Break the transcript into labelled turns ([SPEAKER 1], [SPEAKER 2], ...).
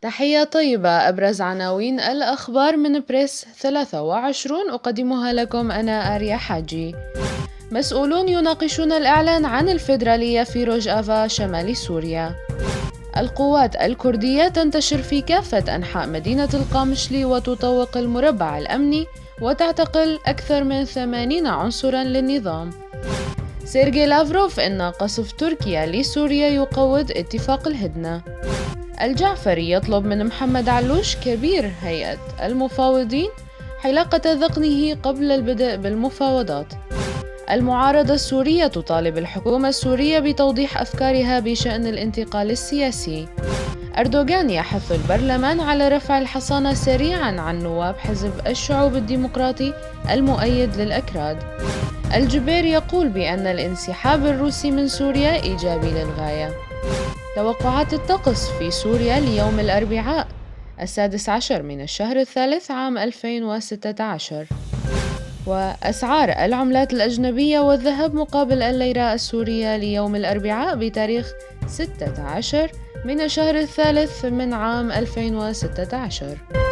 [SPEAKER 1] تحية طيبة. أبرز عناوين الأخبار من بريس 23 أقدمها لكم أنا آريا حاجي. مسؤولون يناقشون الإعلان عن الفيدرالية في روجافا شمال سوريا. القوات الكردية تنتشر في كافة أنحاء مدينة القامشلي وتطوق المربع الأمني وتعتقل أكثر من 80 عنصراً للنظام. سيرجي لافروف إن قصف تركيا لسوريا يقوض اتفاق الهدنة. الجعفري يطلب من محمد علوش كبير هيئة المفاوضين حلاقة ذقنه قبل البدء بالمفاوضات. المعارضة السورية تطالب الحكومة السورية بتوضيح أفكارها بشأن الانتقال السياسي. أردوغان يحث البرلمان على رفع الحصانة سريعاً عن نواب حزب الشعوب الديمقراطي المؤيد للأكراد. الجبير يقول بأن الانسحاب الروسي من سوريا إيجابي للغاية. توقعات الطقس في سوريا ليوم الأربعاء 16 من الشهر الثالث عام 2016. وأسعار العملات الأجنبية والذهب مقابل الليرة السورية ليوم الأربعاء بتاريخ 16 من الشهر الثالث من عام 2016.